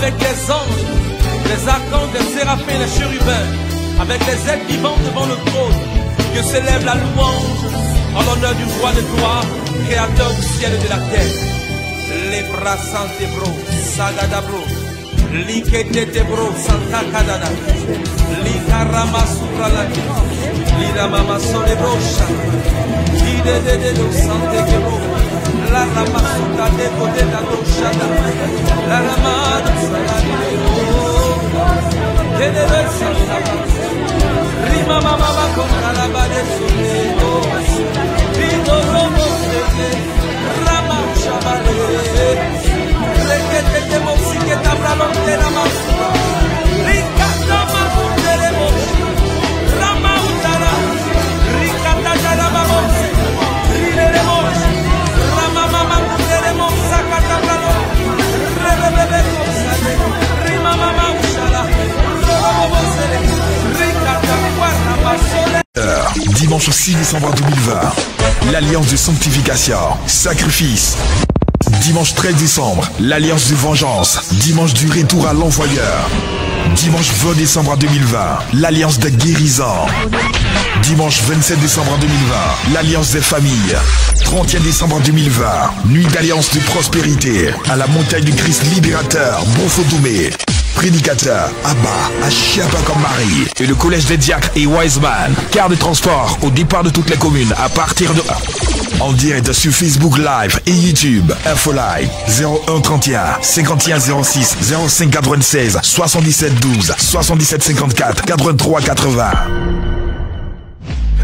avec les anges, les archanges, les séraphins, les chérubins, avec les êtres vivants devant le trône, que s'élève la louange en l'honneur du roi de gloire, créateur du ciel et de la terre. Les bras santé bro, sagada bro, likete bro, santa kadada, likarama suprala, liramama sole bro, ide de do sante bro, la rama suta de côté da do shada, la rama salade de de santa, rima mama contra la bade sole, vido robo de Rama Shabale, Rekete Moxike Tabralonte Ramasura, Rikata Makunde Moshi, Rama Utara, Rikata Jarabamose, Rine Moshi, Rama Mama Kunde Mosaka Tabralo, Rebebe Kosale, Rima Mama Ushala, Robo Sele, Rikata Warabasole. Dimanche 6 décembre 2020, l'Alliance de sanctification, sacrifice. Dimanche 13 décembre, l'Alliance de vengeance, dimanche du retour à l'envoyeur. Dimanche 20 décembre 2020, l'Alliance de guérison. Dimanche 27 décembre 2020, l'Alliance des familles. 31 décembre 2020, nuit d'Alliance de prospérité à la montagne du Christ libérateur, Bonfodoumé. Prédicateur, Abba, Achiapa comme Marie. Et le collège des diacres et Wiseman. Car de transport au départ de toutes les communes à partir de... En direct sur Facebook Live et YouTube. Infolive 01 31 51 06 05 96 77 12 77 54 83 80.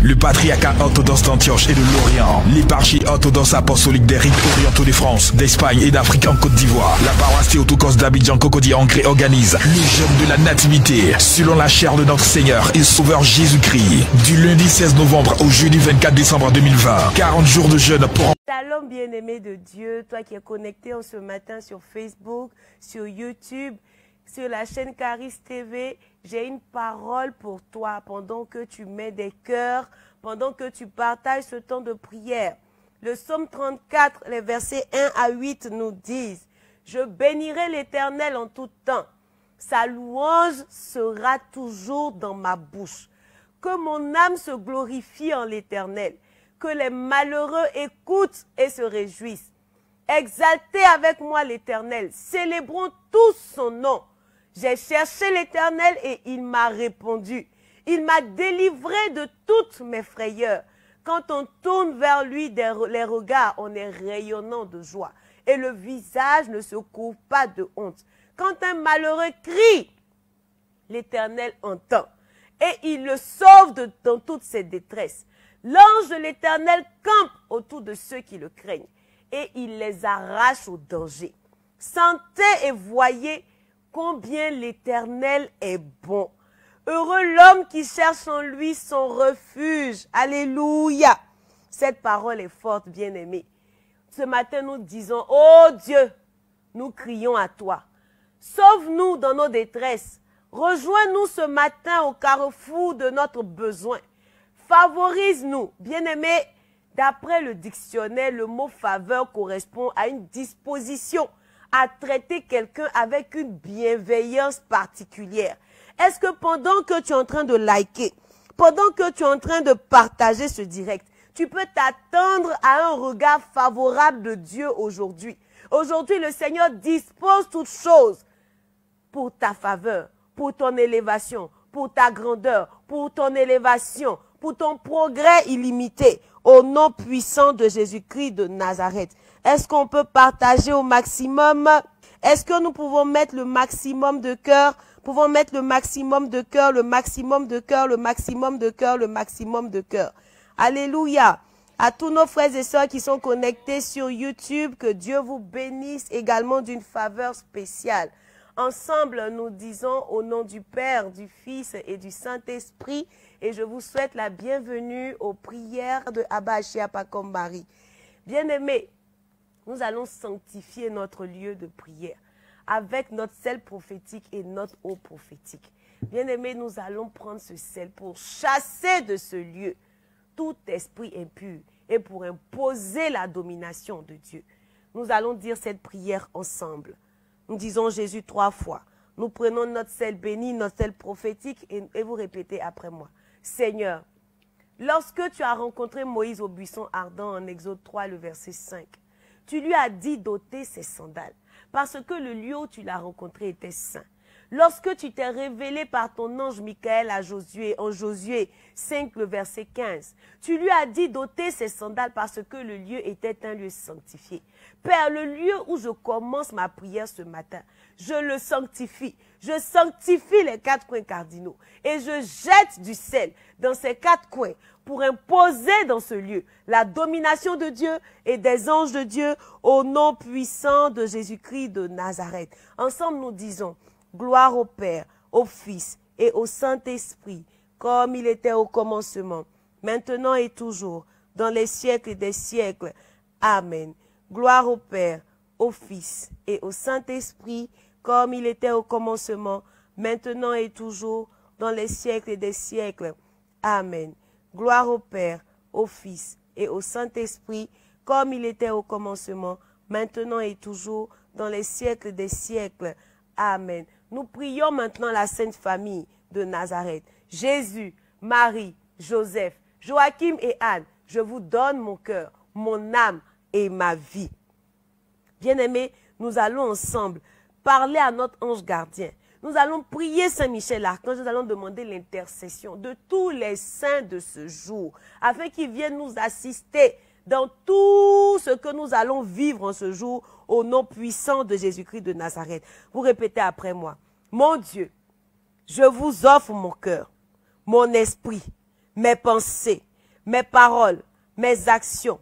Le patriarcat orthodoxe d'Antioche et de l'Orient, l'éparchie orthodoxe apostolique des rites orientaux de France, d'Espagne et d'Afrique en Côte d'Ivoire, la paroisse Théotokos d'Abidjan Cocody Ancré organise le jeûne de la nativité, selon la chair de notre Seigneur et Sauveur Jésus-Christ, du lundi 16 novembre au jeudi 24 décembre 2020. 40 jours de jeûne pour... Shalom bien-aimé de Dieu, toi qui es connecté en ce matin sur Facebook, sur YouTube, sur la chaîne Caris TV, j'ai une parole pour toi pendant que tu mets des cœurs, pendant que tu partages ce temps de prière. Le psaume 34, les versets 1 à 8 nous disent « Je bénirai l'Éternel en tout temps. Sa louange sera toujours dans ma bouche. Que mon âme se glorifie en l'Éternel. Que les malheureux écoutent et se réjouissent. Exaltez avec moi l'Éternel. Célébrons tous son nom. J'ai cherché l'Éternel et il m'a répondu. Il m'a délivré de toutes mes frayeurs. Quand on tourne vers lui les regards, on est rayonnant de joie. Et le visage ne se couvre pas de honte. Quand un malheureux crie, l'Éternel entend. Et il le sauve dans toutes ses détresses. L'ange de l'Éternel campe autour de ceux qui le craignent. Et il les arrache au danger. Sentez et voyez combien l'Éternel est bon. Heureux l'homme qui cherche en lui son refuge. Alléluia. Cette parole est forte, bien-aimée. Ce matin, nous disons, oh Dieu, nous crions à toi. Sauve-nous dans nos détresses. Rejoins-nous ce matin au carrefour de notre besoin. Favorise-nous. Bien-aimés, d'après le dictionnaire, le mot faveur correspond à une disposition à traiter quelqu'un avec une bienveillance particulière. Est-ce que pendant que tu es en train de liker, pendant que tu es en train de partager ce direct, tu peux t'attendre à un regard favorable de Dieu aujourd'hui? Aujourd'hui, le Seigneur dispose toutes choses pour ta faveur, pour ton élévation, pour ta grandeur, pour ton élévation, pour ton progrès illimité, au nom puissant de Jésus-Christ de Nazareth. Est-ce qu'on peut partager au maximum? Est-ce que nous pouvons mettre le maximum de cœur? Pouvons mettre le maximum de cœur, le maximum de cœur, le maximum de cœur, le maximum de cœur. Alléluia. À tous nos frères et sœurs qui sont connectés sur YouTube, que Dieu vous bénisse également d'une faveur spéciale. Ensemble, nous disons au nom du Père, du Fils et du Saint-Esprit, et je vous souhaite la bienvenue aux prières de Abba Achiapa comme Marie. Bien-aimés, nous allons sanctifier notre lieu de prière avec notre sel prophétique et notre eau prophétique. Bien-aimés, nous allons prendre ce sel pour chasser de ce lieu tout esprit impur et pour imposer la domination de Dieu. Nous allons dire cette prière ensemble. Nous disons Jésus 3 fois. Nous prenons notre sel béni, notre sel prophétique et vous répétez après moi. Seigneur, lorsque tu as rencontré Moïse au buisson ardent en Exode 3, le verset 5, tu lui as dit d'ôter ses sandales parce que le lieu où tu l'as rencontré était saint. Lorsque tu t'es révélé par ton ange Michael à Josué, en Josué 5, le verset 15, tu lui as dit d'ôter ses sandales parce que le lieu était un lieu sanctifié. Père, le lieu où je commence ma prière ce matin, je le sanctifie. Je sanctifie les 4 coins cardinaux et je jette du sel dans ces 4 coins pour imposer dans ce lieu la domination de Dieu et des anges de Dieu au nom puissant de Jésus-Christ de Nazareth. Ensemble, nous disons gloire au Père, au Fils et au Saint-Esprit, comme il était au commencement, maintenant et toujours, dans les siècles des siècles. Amen. Gloire au Père, au Fils et au Saint-Esprit, comme il était au commencement, maintenant et toujours, dans les siècles des siècles. Amen. Gloire au Père, au Fils et au Saint-Esprit, comme il était au commencement, maintenant et toujours, dans les siècles des siècles. Amen. Nous prions maintenant la Sainte Famille de Nazareth. Jésus, Marie, Joseph, Joachim et Anne, je vous donne mon cœur, mon âme et ma vie. Bien-aimés, nous allons ensemble parler à notre ange gardien. Nous allons prier Saint-Michel l'Archange, nous allons demander l'intercession de tous les saints de ce jour, afin qu'ils viennent nous assister dans tout ce que nous allons vivre en ce jour, au nom puissant de Jésus-Christ de Nazareth. Vous répétez après moi. Mon Dieu, je vous offre mon cœur, mon esprit, mes pensées, mes paroles, mes actions,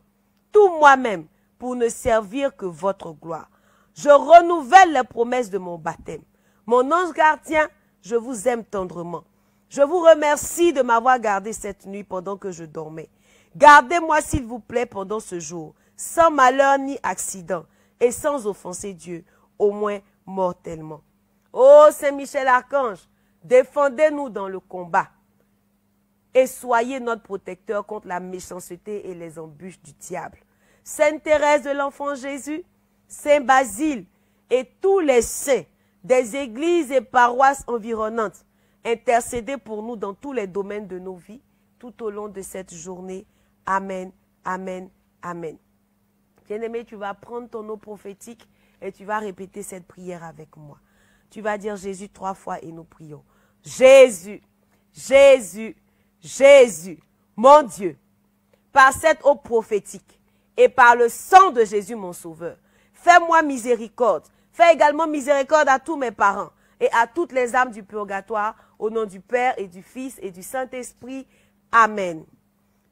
tout moi-même, pour ne servir que votre gloire. Je renouvelle les promesses de mon baptême. Mon ange gardien, je vous aime tendrement. Je vous remercie de m'avoir gardé cette nuit pendant que je dormais. Gardez-moi, s'il vous plaît, pendant ce jour, sans malheur ni accident, et sans offenser Dieu, au moins mortellement. Ô Saint-Michel Archange, défendez-nous dans le combat, et soyez notre protecteur contre la méchanceté et les embûches du diable. Sainte Thérèse de l'Enfant Jésus, Saint Basile et tous les saints des églises et paroisses environnantes, intercédez pour nous dans tous les domaines de nos vies, tout au long de cette journée. Amen, amen, amen. Bien-aimé, tu vas prendre ton eau prophétique et tu vas répéter cette prière avec moi. Tu vas dire Jésus 3 fois et nous prions. Jésus, Jésus, Jésus, mon Dieu, par cette eau prophétique et par le sang de Jésus mon sauveur, fais-moi miséricorde. Fais également miséricorde à tous mes parents et à toutes les âmes du purgatoire, au nom du Père et du Fils et du Saint-Esprit. Amen.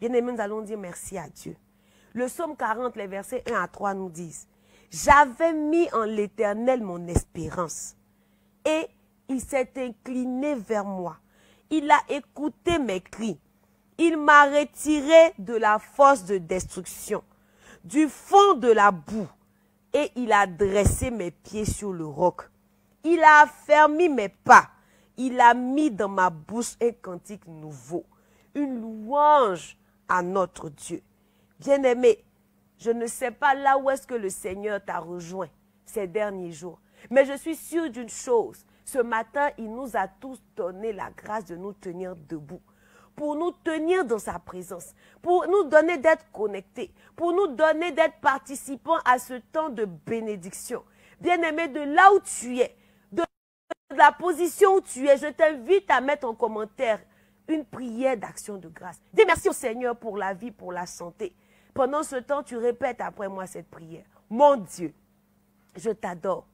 Bien-aimés, nous allons dire merci à Dieu. Le psaume 40, les versets 1 à 3 nous disent « J'avais mis en l'Éternel mon espérance, et il s'est incliné vers moi. Il a écouté mes cris. Il m'a retiré de la fosse de destruction, du fond de la boue, et il a dressé mes pieds sur le roc. Il a affermi mes pas. Il a mis dans ma bouche un cantique nouveau, une louange à notre Dieu. » Bien-aimé, je ne sais pas là où est-ce que le Seigneur t'a rejoint ces derniers jours, mais je suis sûre d'une chose. Ce matin, il nous a tous donné la grâce de nous tenir debout, pour nous tenir dans sa présence, pour nous donner d'être connectés, pour nous donner d'être participants à ce temps de bénédiction. Bien-aimé, de là où tu es, de la position où tu es, je t'invite à mettre en commentaire une prière d'action de grâce. Dis merci au Seigneur pour la vie, pour la santé. Pendant ce temps, tu répètes après moi cette prière. Mon Dieu, je t'adore.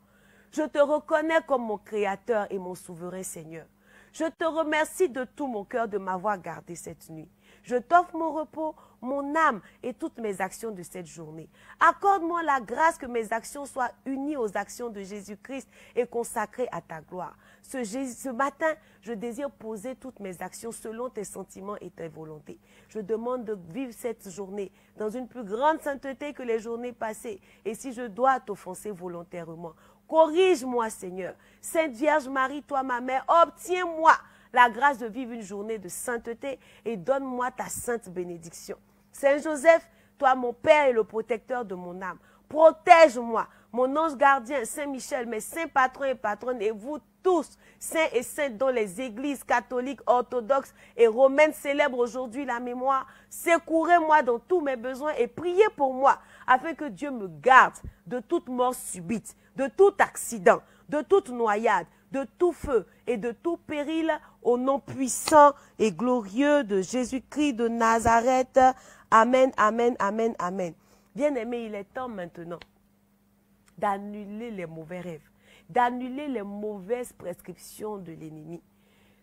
Je te reconnais comme mon Créateur et mon souverain Seigneur. Je te remercie de tout mon cœur de m'avoir gardé cette nuit. Je t'offre mon repos, mon âme et toutes mes actions de cette journée. Accorde-moi la grâce que mes actions soient unies aux actions de Jésus-Christ et consacrées à ta gloire. Ce matin, je désire poser toutes mes actions selon tes sentiments et tes volontés. Je demande de vivre cette journée dans une plus grande sainteté que les journées passées. Et si je dois t'offenser volontairement, corrige-moi, Seigneur. Sainte Vierge Marie, toi ma mère, obtiens-moi la grâce de vivre une journée de sainteté et donne-moi ta sainte bénédiction. Saint Joseph, toi mon Père et le protecteur de mon âme, protège-moi, mon ange gardien, Saint Michel, mes saints patrons et patronnes, et vous tous, saints et saintes dont les églises catholiques, orthodoxes et romaines célèbrent aujourd'hui la mémoire, secourez-moi dans tous mes besoins et priez pour moi, afin que Dieu me garde de toute mort subite, de tout accident, de toute noyade, de tout feu et de tout péril, au nom puissant et glorieux de Jésus-Christ de Nazareth. Amen, amen, amen, amen. Bien-aimé, il est temps maintenant d'annuler les mauvais rêves, d'annuler les mauvaises prescriptions de l'ennemi.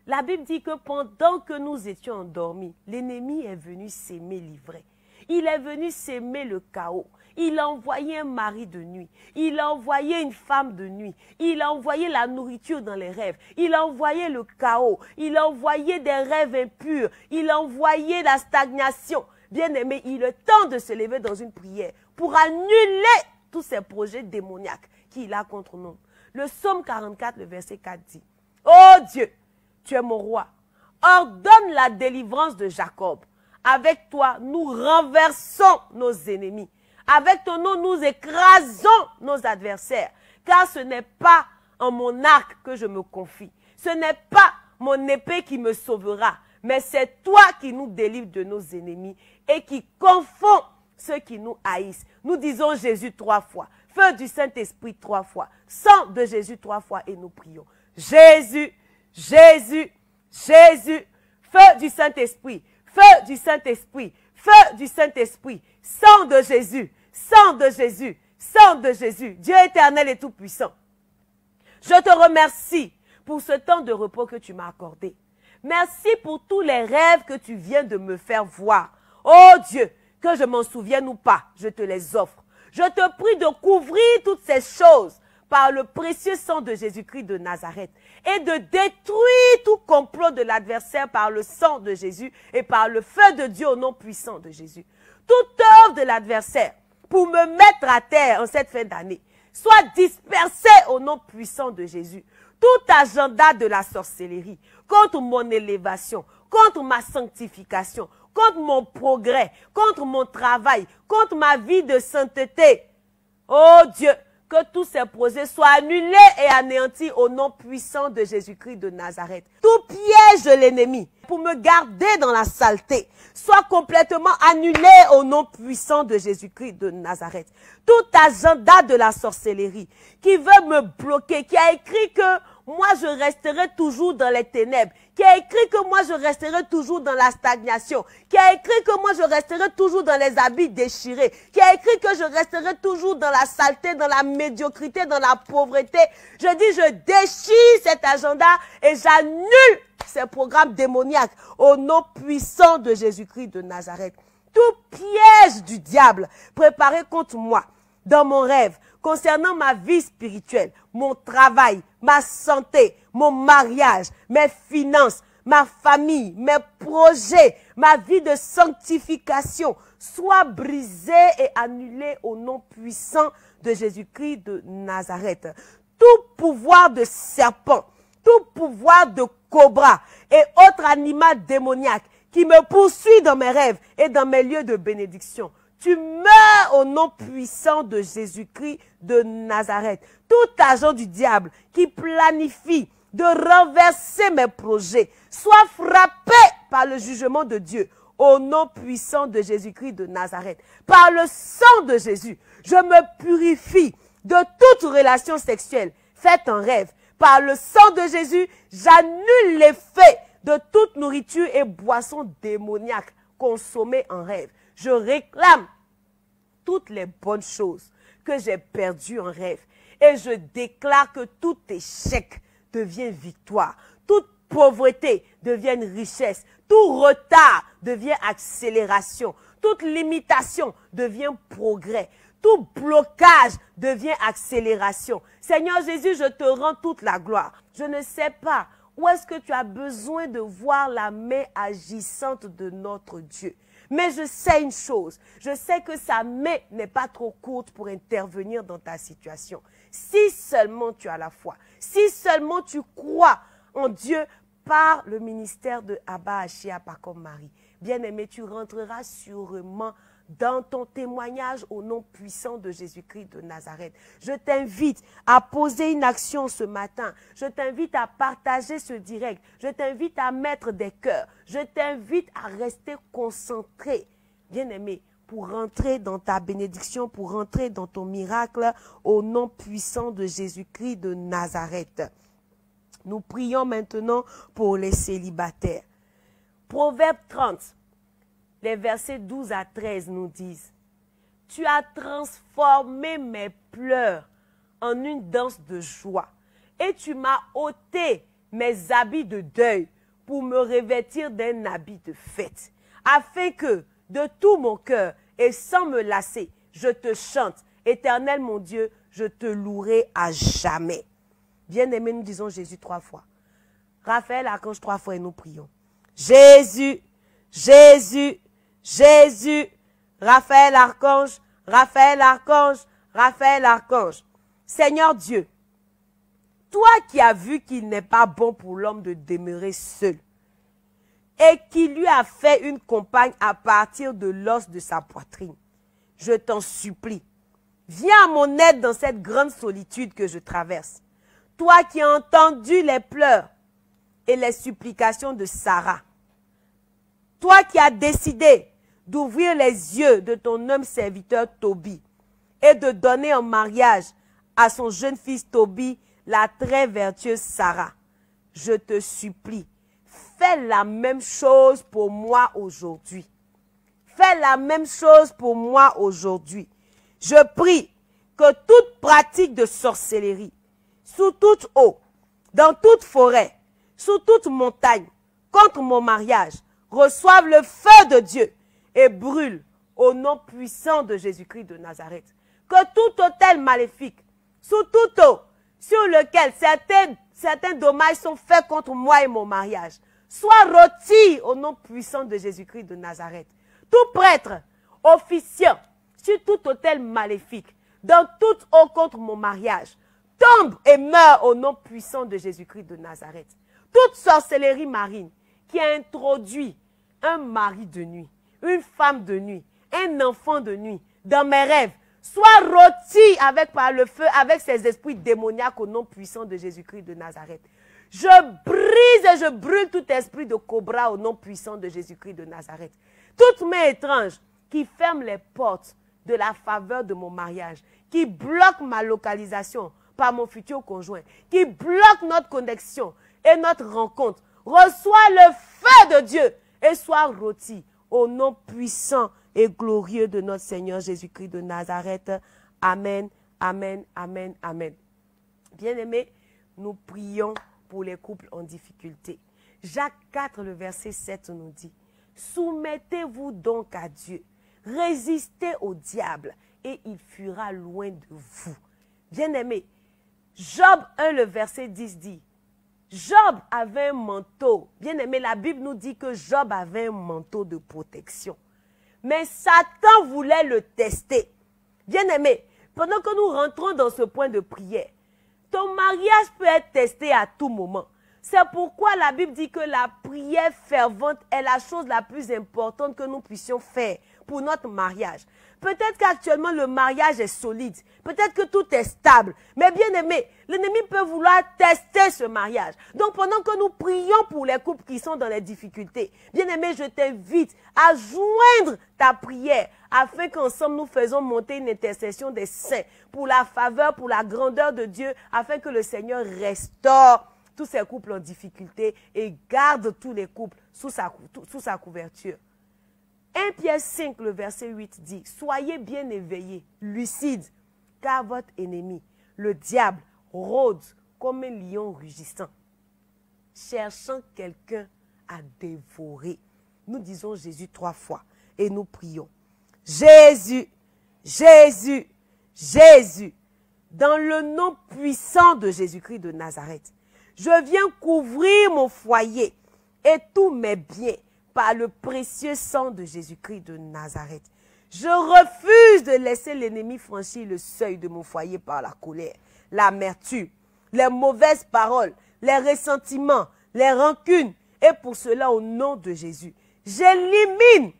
La Bible dit que pendant que nous étions endormis, l'ennemi est venu s'aimer l'ivraie. Il est venu s'aimer le chaos. Il a envoyé un mari de nuit. Il a envoyé une femme de nuit. Il a envoyé la nourriture dans les rêves. Il a envoyé le chaos. Il a envoyé des rêves impurs. Il a envoyé la stagnation. Bien-aimé, il est temps de se lever dans une prière pour annuler tous ces projets démoniaques qu'il a contre nous. Le psaume 44, le verset 4 dit, « Oh Dieu, tu es mon roi. Ordonne la délivrance de Jacob. Avec toi, nous renversons nos ennemis. Avec ton nom, nous écrasons nos adversaires. Car ce n'est pas en mon arc que je me confie. Ce n'est pas mon épée qui me sauvera. Mais c'est toi qui nous délivres de nos ennemis et qui confond ceux qui nous haïssent. » Nous disons Jésus 3 fois. Feu du Saint-Esprit 3 fois. Sang de Jésus 3 fois et nous prions. Jésus, Jésus, Jésus. Feu du Saint-Esprit. Feu du Saint-Esprit. Feu du Saint-Esprit. Sang de Jésus. Sang de Jésus. Sang de Jésus. Dieu éternel et tout-puissant. Je te remercie pour ce temps de repos que tu m'as accordé. Merci pour tous les rêves que tu viens de me faire voir. Oh Dieu, que je m'en souvienne ou pas, je te les offre. Je te prie de couvrir toutes ces choses par le précieux sang de Jésus-Christ de Nazareth et de détruire tout complot de l'adversaire par le sang de Jésus et par le feu de Dieu au nom puissant de Jésus. Toute œuvre de l'adversaire pour me mettre à terre en cette fin d'année soit dispersée au nom puissant de Jésus. Tout agenda de la sorcellerie contre mon élévation, contre ma sanctification, contre mon progrès, contre mon travail, contre ma vie de sainteté. Oh Dieu, que tous ces projets soient annulés et anéantis au nom puissant de Jésus-Christ de Nazareth. Tout piège de l'ennemi pour me garder dans la saleté soit complètement annulé au nom puissant de Jésus-Christ de Nazareth. Tout agenda de la sorcellerie qui veut me bloquer, qui a écrit que moi je resterai toujours dans les ténèbres, qui a écrit que moi je resterai toujours dans la stagnation, qui a écrit que moi je resterai toujours dans les habits déchirés, qui a écrit que je resterai toujours dans la saleté, dans la médiocrité, dans la pauvreté. Je dis, je déchire cet agenda et j'annule ces programmes démoniaques au nom puissant de Jésus-Christ de Nazareth. Tout piège du diable préparé contre moi dans mon rêve, concernant ma vie spirituelle, mon travail, ma santé, mon mariage, mes finances, ma famille, mes projets, ma vie de sanctification, soit brisé et annulé au nom puissant de Jésus-Christ de Nazareth. Tout pouvoir de serpent, tout pouvoir de cobra et autres animal démoniaque qui me poursuit dans mes rêves et dans mes lieux de bénédiction, tu meurs au nom puissant de Jésus-Christ de Nazareth. Tout agent du diable qui planifie de renverser mes projets soit frappé par le jugement de Dieu au nom puissant de Jésus-Christ de Nazareth. Par le sang de Jésus, je me purifie de toute relation sexuelle faite en rêve. Par le sang de Jésus, j'annule l'effet de toute nourriture et boisson démoniaque consommée en rêve. Je réclame toutes les bonnes choses que j'ai perdues en rêve. Et je déclare que tout échec devient victoire. Toute pauvreté devient richesse. Tout retard devient accélération. Toute limitation devient progrès. Tout blocage devient accélération. Seigneur Jésus, je te rends toute la gloire. Je ne sais pas où est-ce que tu as besoin de voir la main agissante de notre Dieu. Mais je sais une chose, je sais que sa main n'est pas trop courte pour intervenir dans ta situation. Si seulement tu as la foi, si seulement tu crois en Dieu par le ministère de Abba Ashia Pakom Marie, bien-aimé, tu rentreras sûrement dans ton témoignage au nom puissant de Jésus-Christ de Nazareth. Je t'invite à poser une action ce matin. Je t'invite à partager ce direct. Je t'invite à mettre des cœurs. Je t'invite à rester concentré, bien-aimé, pour rentrer dans ta bénédiction, pour rentrer dans ton miracle au nom puissant de Jésus-Christ de Nazareth. Nous prions maintenant pour les célibataires. Proverbe 30. Les versets 12 à 13 nous disent, « Tu as transformé mes pleurs en une danse de joie, et tu m'as ôté mes habits de deuil pour me revêtir d'un habit de fête, afin que, de tout mon cœur et sans me lasser, je te chante. Éternel mon Dieu, je te louerai à jamais. » Bien-aimés, nous disons Jésus 3 fois. Raphaël Archange 3 fois et nous prions. Jésus, Jésus, Jésus, Raphaël Archange, Raphaël Archange, Raphaël Archange. Seigneur Dieu, toi qui as vu qu'il n'est pas bon pour l'homme de demeurer seul et qui lui a fait une compagne à partir de l'os de sa poitrine, je t'en supplie, viens à mon aide dans cette grande solitude que je traverse. Toi qui as entendu les pleurs et les supplications de Sarah, toi qui as décidé d'ouvrir les yeux de ton homme serviteur Tobie et de donner en mariage à son jeune fils Tobie la très vertueuse Sarah, je te supplie, fais la même chose pour moi aujourd'hui. Fais la même chose pour moi aujourd'hui. Je prie que toute pratique de sorcellerie, sous toute eau, dans toute forêt, sous toute montagne, contre mon mariage, reçoive le feu de Dieu et brûle au nom puissant de Jésus-Christ de Nazareth. Que tout autel maléfique, sous toute eau, sur lequel certains dommages sont faits contre moi et mon mariage, soit rôti au nom puissant de Jésus-Christ de Nazareth. Tout prêtre, officiant, sur tout autel maléfique, dans toute eau contre mon mariage, tombe et meurt au nom puissant de Jésus-Christ de Nazareth. Toute sorcellerie marine qui a introduit un mari de nuit, une femme de nuit, un enfant de nuit dans mes rêves, soit rôti par le feu avec ces esprits démoniaques au nom puissant de Jésus-Christ de Nazareth. Je brise et je brûle tout esprit de cobra au nom puissant de Jésus-Christ de Nazareth. Toute main étrange qui ferme les portes de la faveur de mon mariage, qui bloque ma localisation par mon futur conjoint, qui bloque notre connexion et notre rencontre, reçois le feu de Dieu et sois rôti au nom puissant et glorieux de notre Seigneur Jésus-Christ de Nazareth. Amen, amen, amen, amen. Bien-aimés, nous prions pour les couples en difficulté. Jacques 4, le verset 7 nous dit, « Soumettez-vous donc à Dieu, résistez au diable et il fuira loin de vous. » Bien-aimés, Job 1, le verset 10 dit, Job avait un manteau. Bien-aimé, la Bible nous dit que Job avait un manteau de protection. Mais Satan voulait le tester. Bien-aimé, pendant que nous rentrons dans ce point de prière, ton mariage peut être testé à tout moment. C'est pourquoi la Bible dit que la prière fervente est la chose la plus importante que nous puissions faire pour notre mariage. Peut-être qu'actuellement le mariage est solide, peut-être que tout est stable, mais bien aimé, l'ennemi peut vouloir tester ce mariage. Donc pendant que nous prions pour les couples qui sont dans les difficultés, bien aimé, je t'invite à joindre ta prière afin qu'ensemble nous faisons monter une intercession des saints pour la faveur, pour la grandeur de Dieu, afin que le Seigneur restaure tous ces couples en difficulté et garde tous les couples sous sa couverture. 1 Pierre 5, le verset 8 dit, « Soyez bien éveillés, lucides, car votre ennemi, le diable, rôde comme un lion rugissant, cherchant quelqu'un à dévorer. » Nous disons Jésus 3 fois et nous prions. Jésus, Jésus, Jésus, dans le nom puissant de Jésus-Christ de Nazareth, je viens couvrir mon foyer et tous mes biens par le précieux sang de Jésus-Christ de Nazareth. Je refuse de laisser l'ennemi franchir le seuil de mon foyer par la colère, l'amertume, les mauvaises paroles, les ressentiments, les rancunes. Et pour cela, au nom de Jésus, j'élimine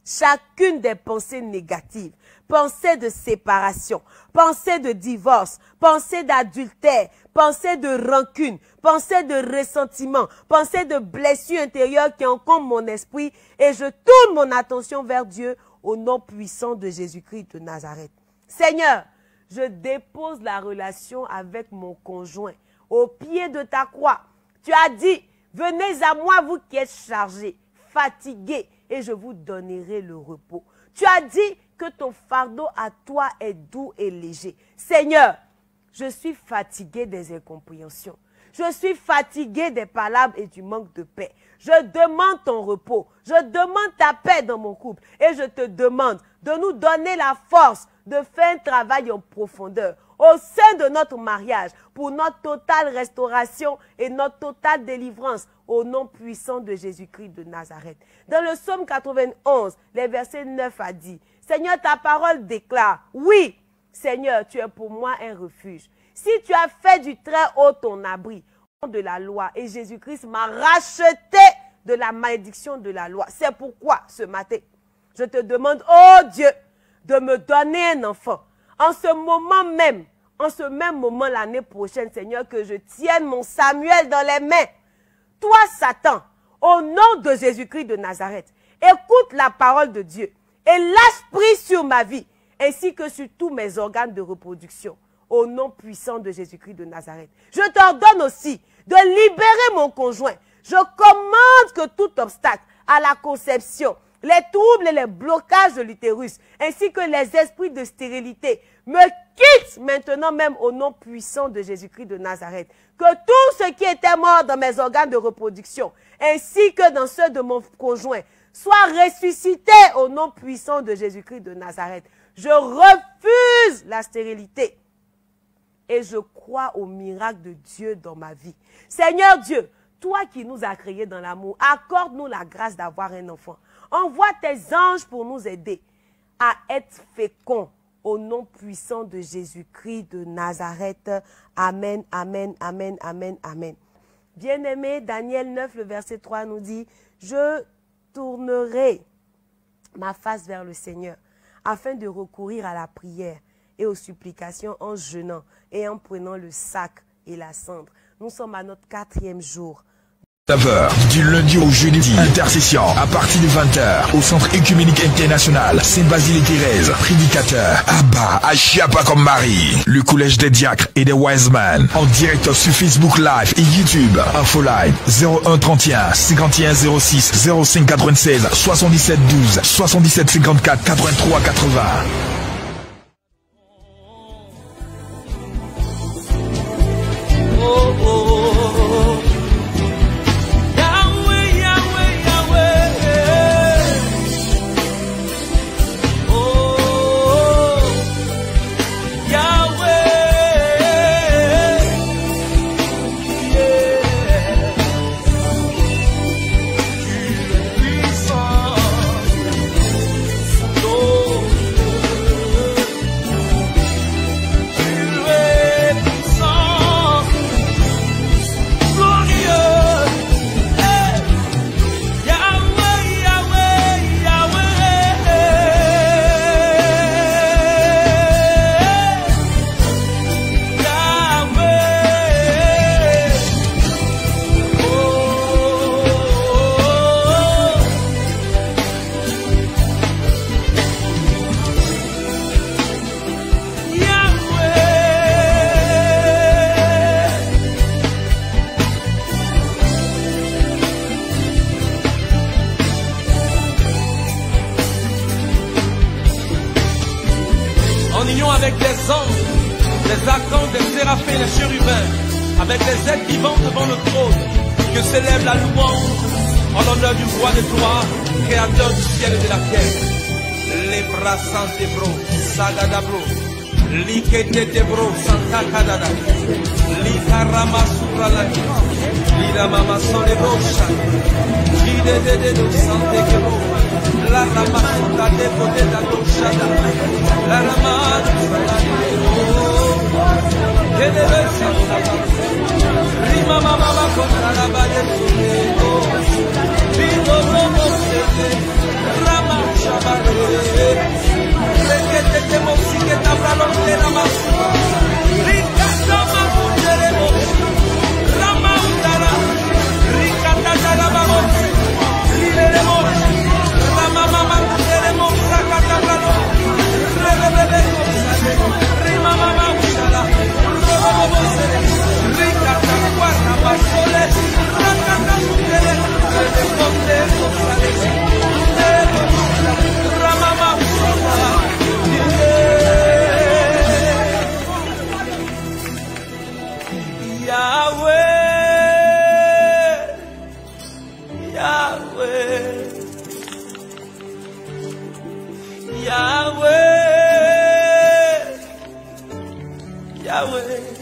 chacune des pensées négatives, pensées de séparation, pensées de divorce, pensées d'adultère, pensées de rancune, pensées de ressentiment, pensées de blessures intérieures qui encombrent mon esprit, et je tourne mon attention vers Dieu au nom puissant de Jésus-Christ de Nazareth. Seigneur, je dépose la relation avec mon conjoint au pied de ta croix. Tu as dit, venez à moi vous qui êtes chargés, fatigués, et je vous donnerai le repos. Tu as dit que ton fardeau à toi est doux et léger. Seigneur, je suis fatigué des incompréhensions. Je suis fatigué des palabres et du manque de paix. Je demande ton repos. Je demande ta paix dans mon couple. Et je te demande de nous donner la force de faire un travail en profondeur au sein de notre mariage pour notre totale restauration et notre totale délivrance au nom puissant de Jésus-Christ de Nazareth. Dans le psaume 91, les versets 9 à 10, Seigneur, ta parole déclare, oui, Seigneur, tu es pour moi un refuge. Si tu as fait du très haut ton abri, au nom de la loi, et Jésus-Christ m'a racheté de la malédiction de la loi. C'est pourquoi, ce matin, je te demande, oh Dieu, de me donner un enfant. En ce moment même, en ce même moment l'année prochaine, Seigneur, que je tienne mon Samuel dans les mains. Toi, Satan, au nom de Jésus-Christ de Nazareth, écoute la parole de Dieu et lâche prise sur ma vie, ainsi que sur tous mes organes de reproduction, au nom puissant de Jésus-Christ de Nazareth. Je t'ordonne aussi de libérer mon conjoint. Je commande que tout obstacle à la conception, les troubles et les blocages de l'utérus, ainsi que les esprits de stérilité, me quittent maintenant même au nom puissant de Jésus-Christ de Nazareth. Que tout ce qui était mort dans mes organes de reproduction, ainsi que dans ceux de mon conjoint, soit ressuscité au nom puissant de Jésus-Christ de Nazareth. Je refuse la stérilité et je crois au miracle de Dieu dans ma vie. Seigneur Dieu, toi qui nous as créés dans l'amour, accorde-nous la grâce d'avoir un enfant. Envoie tes anges pour nous aider à être féconds au nom puissant de Jésus-Christ de Nazareth. Amen, amen, amen, amen, amen. Bien-aimé, Daniel 9, le verset 3 nous dit, « Je tournerai ma face vers le Seigneur afin de recourir à la prière et aux supplications en jeûnant et en prenant le sac et la cendre. » Nous sommes à notre 4e jour. 9h, du lundi au jeudi, intercession à partir de 20h au Centre Écuménique International Saint-Basile-et-Thérèse, prédicateur Abba Achiapa comme Marie, le Collège des Diacres et des Wiseman, en direct sur Facebook Live et YouTube. Infoline 01 31 51 06 05 96 77 12 77 54 83 80. Avec les anges, les archanges, les séraphins, les chérubins, avec les êtres vivants devant le trône, que s'élève la louange en l'honneur du roi de gloire, créateur du ciel et de la terre. Les bras sans débro, sagadabro, liketebro, santa kadada, likarama suralaki, liramama sonebrocha, lidedede sante kebo. La rama sota de poder da doshada, la rama de debe santa, rima mama contra la valle suyo, vivo como se rama Yahweh.